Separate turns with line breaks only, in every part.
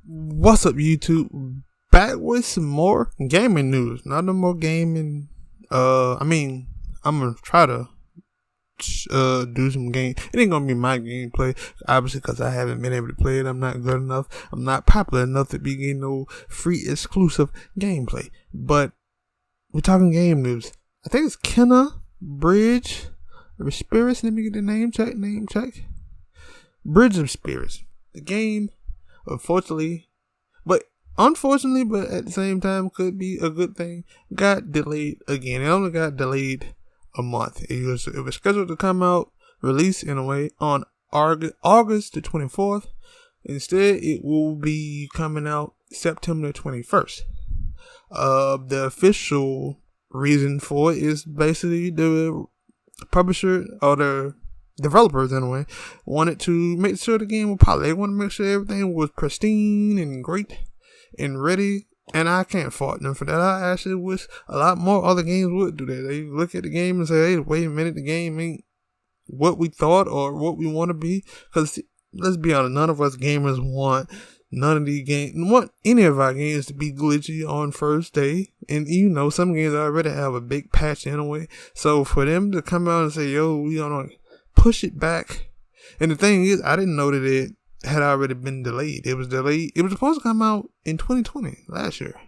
What's up, YouTube? Back with some more gaming news. Not no more gaming. I'm gonna try to do some game. It ain't gonna be my gameplay, obviously, because I haven't been able to play it. I'm not good enough. I'm not popular enough to be getting no free exclusive gameplay. But we're talking game news. I think it's BridgeofSpirits. Let me get the name check. BridgeofSpirits. The game, unfortunately, but at the same time, could be a good thing, got delayed again. It only got delayed a month. It was scheduled to come out, release in a way, on August the 24th. Instead, it will be coming out September 21st. The official reason for it is basically the publisher, or the developers in a way, wanted to make sure the game was polished. They want to make sure everything was pristine and great and ready, and I can't fault them for that. I actually wish a lot more other games would do that. They look at the game and say, hey, wait a minute, the game ain't what we thought or what we want to be. Because let's be honest, none of us gamers want any of our games to be glitchy on first day. And some games already have a big patch anyway. So for them to come out and say, yo, we don't push it back. And the thing is, I didn't know that it had already been delayed. It was delayed. It was supposed to come out in 2020, last year.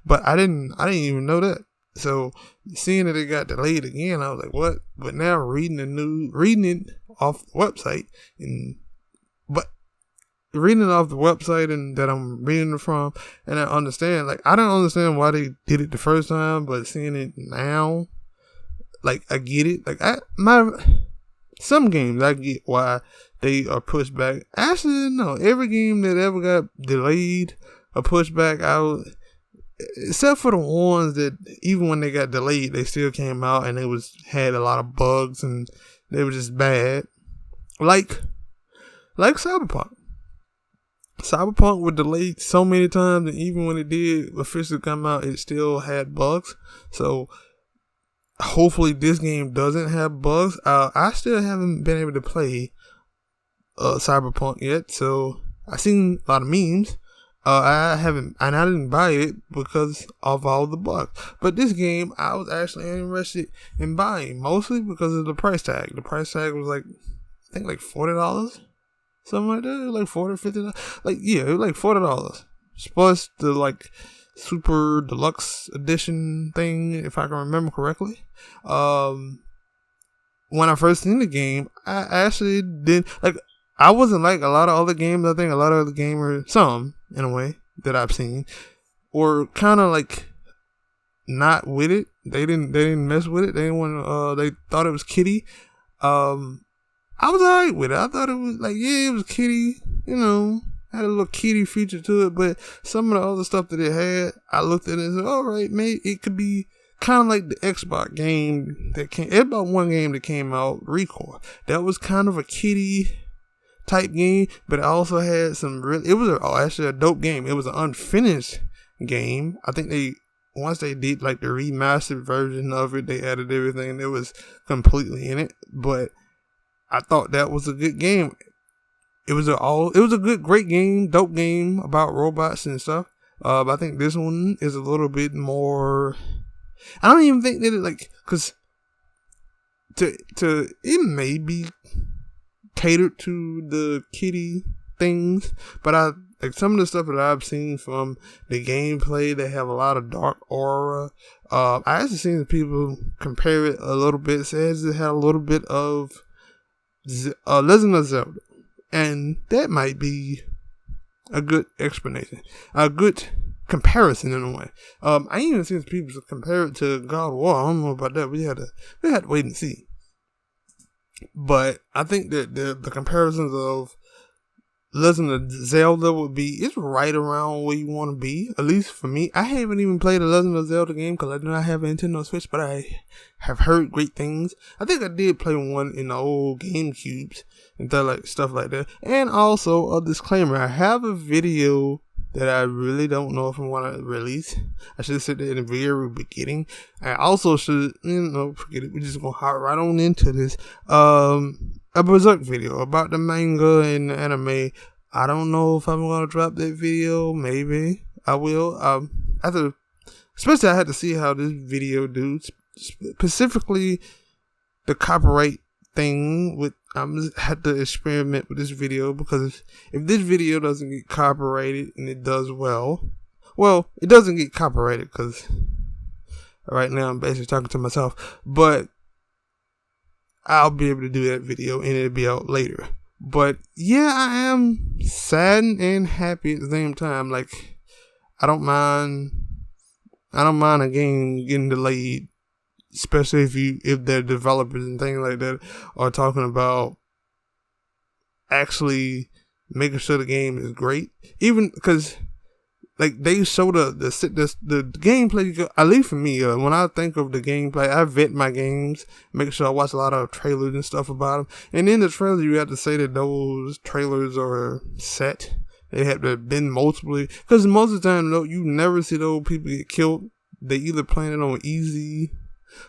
But I didn't even know that. So seeing that it got delayed again, I was like, what? But now reading it off the website, and that I'm reading it from, and I understand, I don't understand why they did it the first time, but seeing it now, I get it. Some games I get why they are pushed back. Actually, no. Every game that ever got delayed or pushed back out, except for the ones that even when they got delayed, they still came out and had a lot of bugs and they were just bad. Like Cyberpunk. Cyberpunk was delayed so many times, and even when it did officially come out, it still had bugs. So hopefully this game doesn't have bugs. I still haven't been able to play Cyberpunk yet, so I've seen a lot of memes. I didn't buy it because of all the bugs. But this game, I was actually interested in buying, mostly because of the price tag. The price tag was I think $40, something like that. It was $40, $50. It was $40. Plus the super deluxe edition thing, if I can remember correctly. When I first seen the game, I actually didn't I wasn't like a lot of other games. I think a lot of other gamers, some in a way that I've seen, were kind of not with it. They didn't mess with it. They didn't want. They thought it was kiddie. I was alright with it. I thought it was it was kiddie. Had a little kiddie feature to it, but some of the other stuff that it had, I looked at it and said, alright, maybe it could be kind of like the Xbox game that came. About one game that came out, Record. That was kind of a kiddie type game, but it also had some it was actually a dope game. It was an unfinished game. I think once they did the remastered version of it, they added everything that was completely in it. But I thought that was a good game. It was a great game, dope game about robots and stuff. But I think this one is a little bit more. I don't even think that because it may be catered to the kiddie things, but some of the stuff that I've seen from the gameplay, they have a lot of dark aura. I actually seen the people compare it a little bit. It says it had a little bit of Legend of Zelda, and that might be a good explanation, a good comparison in a way. I even seen people compare it to God of War. I don't know about that. We had to wait and see. But I think that the comparisons of Legend of Zelda it's right around where you want to be, at least for me. I haven't even played a Legend of Zelda game because I do not have a Nintendo Switch, but I have heard great things. I think I did play one in the old GameCubes and stuff like that. And also, a disclaimer, I have a video that I really don't know if I want to release. I should have said that in the very beginning. I also should, forget it. We're just going to hop right on into this. A Berserk video about the manga and the anime. I don't know if I'm gonna drop that video. Maybe I will. Especially I had to see how this video do, specifically the copyright thing. Had to experiment with this video, because if this video doesn't get copyrighted and it does well, it doesn't get copyrighted because right now I'm basically talking to myself, but I'll be able to do that video and it'll be out later. But yeah, I am saddened and happy at the same time. Like, I don't mind a game getting delayed, especially if their developers and things like that are talking about actually making sure the game is great. Even because, like, they show the gameplay. At least for me, when I think of the gameplay, I vet my games, make sure I watch a lot of trailers and stuff about them. And in the trailer, you have to say that those trailers are set. They have to have been multiply, because most of the time, you never see those people get killed. They either playing it on easy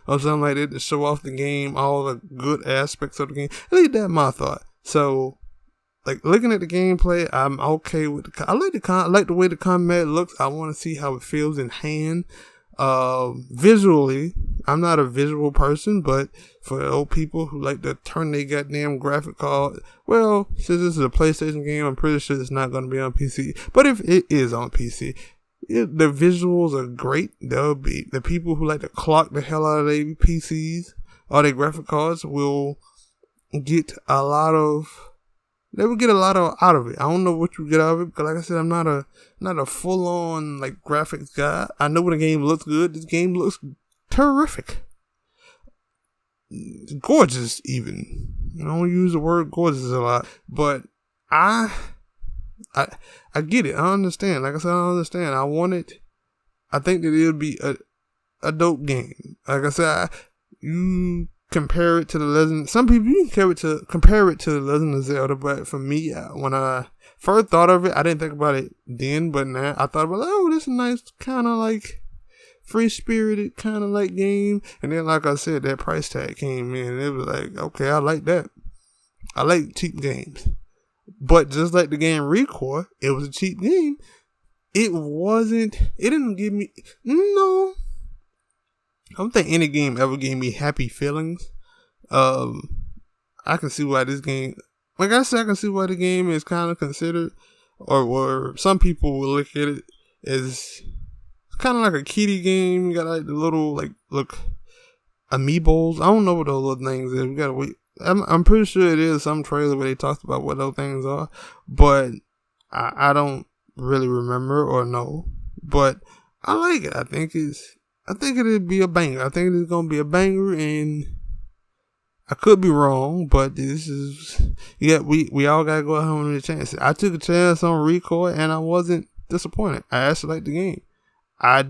or something like that to show off the game, all the good aspects of the game. At least that's my thought. So, like, looking at the gameplay, I'm okay with I like the way the combat looks. I want to see how it feels in hand. Visually, I'm not a visual person, but for old people who like to turn their goddamn graphic card, well, since this is a PlayStation game, I'm pretty sure it's not going to be on PC. But if it is on PC, the visuals are great. They'll be the people who like to clock the hell out of their PCs or their graphic cards will get a lot of. They would get a lot out of it. I don't know what you get out of it, because like I said, I'm not a full on like graphics guy. I know when the game looks good. This game looks terrific, gorgeous. Even I don't use the word gorgeous a lot, but I get it. I understand. Like I said, I understand. I think that it'll be a dope game. Like I said, you compare it to the Legend. Some people you can compare it to the Legend of Zelda, but for me, when I first thought of it, I didn't think about it then. But now I thought about, this is a nice kind of like free spirited kind of like game. And then, like I said, that price tag came in, and it was like, okay, I like that. I like cheap games. But just like the game Recore, it was a cheap game. It didn't give me, no. I don't think any game ever gave me happy feelings. I can see why this game, like I said, I can see why the game is kind of considered, or some people will look at it as kind of like a kiddie game. You got like the little, look, amiibos. I don't know what those little things is. We gotta wait. I'm pretty sure it is some trailer where they talked about what those things are, but I don't really remember or know. But I like it. I think it'll be a banger. I think it's gonna be a banger, and I could be wrong, but this is, we all gotta go out home with a chance. I took a chance on Record, and I wasn't disappointed. I actually liked the game.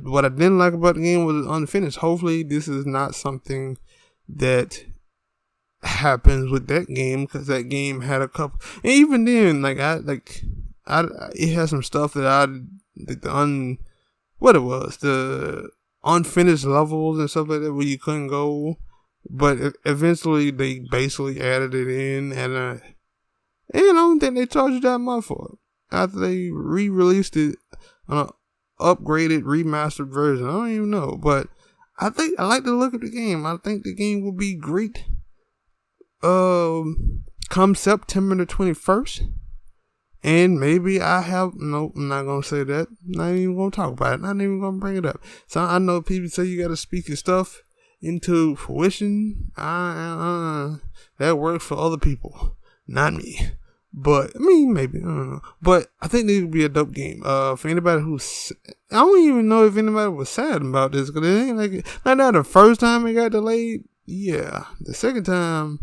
What I didn't like about the game was unfinished. Hopefully, this is not something that happens with that game, because that game had a couple, and even then, it had some stuff that the unfinished levels and stuff like that where you couldn't go, but eventually they basically added it in, and I don't think they charged you that much for it after they re-released it on an upgraded, remastered version. I don't even know, but I like the look of the game. I think the game will be great. Come September the 21st. And maybe I'm not going to say that. Not even going to talk about it. Not even going to bring it up. So I know people say you got to speak your stuff into fruition. That works for other people. Not me. But, I mean, maybe. I don't know. But I think this would be a dope game. For anybody I don't even know if anybody was sad about this, because it ain't like, not the first time it got delayed. Yeah. The second time,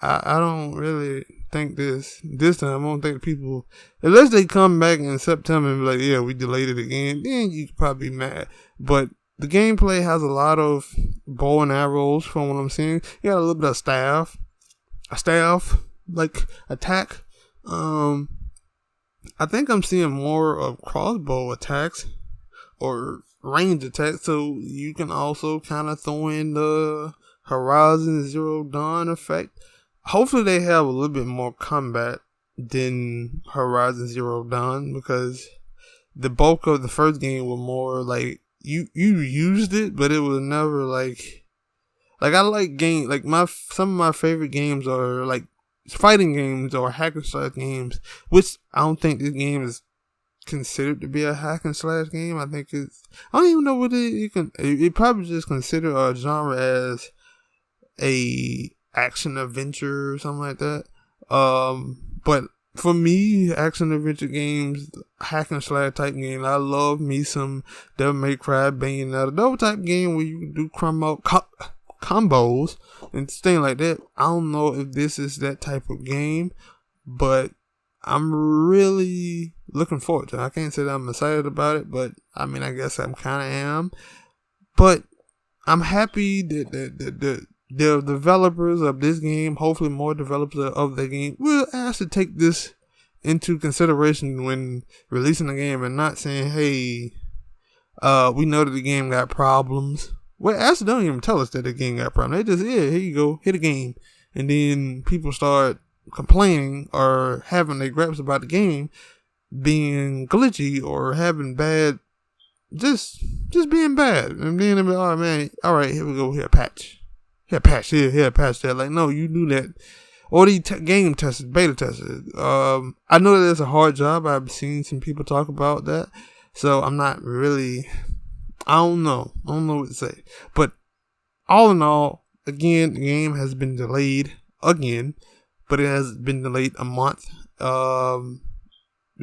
I don't really think this time. I don't think people, unless they come back in September and be like, yeah, we delayed it again, then you could probably be mad. But the gameplay has a lot of bow and arrows from what I'm seeing. You got a little bit of staff like attack. I think I'm seeing more of crossbow attacks or range attacks, so you can also kind of throw in the Horizon Zero Dawn effect. Hopefully they have a little bit more combat than Horizon Zero Dawn, because the bulk of the first game were more like you used it, but it was never like I like game like some of my favorite games are like fighting games or hack and slash games, which I don't think this game is considered to be a hack and slash game. I think I don't even know what it probably just consider a genre as a action adventure or something like that. But for me, action adventure games, hack and slash type games, I love me some Devil May Cry, Bayonetta, those type game where you can do combos and things like that. I don't know if this is that type of game, but I'm really looking forward to it. I can't say that I'm excited about it, but I mean, I guess I kind of am. But I'm happy that the developers of this game, hopefully more developers of the game, will actually take this into consideration when releasing the game and not saying, hey, we know that the game got problems. Well, actually, don't even tell us that the game got problems. They just, here you go, hit a game. And then people start complaining or having their gripes about the game being glitchy or having bad, just being bad. And then they'll be, oh man, alright, here we go, here a patch. Here a patch there. Like, no, you knew that. Or the game testers, beta testers. I know that it's a hard job. I've seen some people talk about that. So I'm not really, I don't know what to say. But all in all, again, the game has been delayed again. But it has been delayed a month. To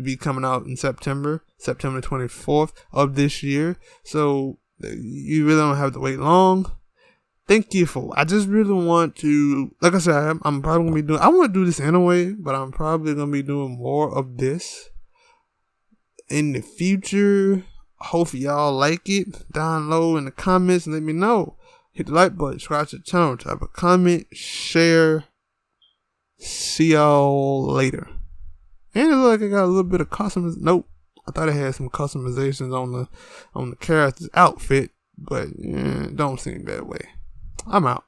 be coming out in September 24th of this year. So you really don't have to wait long. Thank you for. I just really want to, like I said, I'm probably gonna be doing. I want to do this anyway, but I'm probably gonna be doing more of this in the future. Hopefully y'all like it. Down low in the comments and let me know. Hit the like button, subscribe to the channel, type a comment, share. See y'all later. And it looks like I got a little bit of customization. Nope, I thought I had some customizations on the character's outfit, but don't seem that way. I'm out.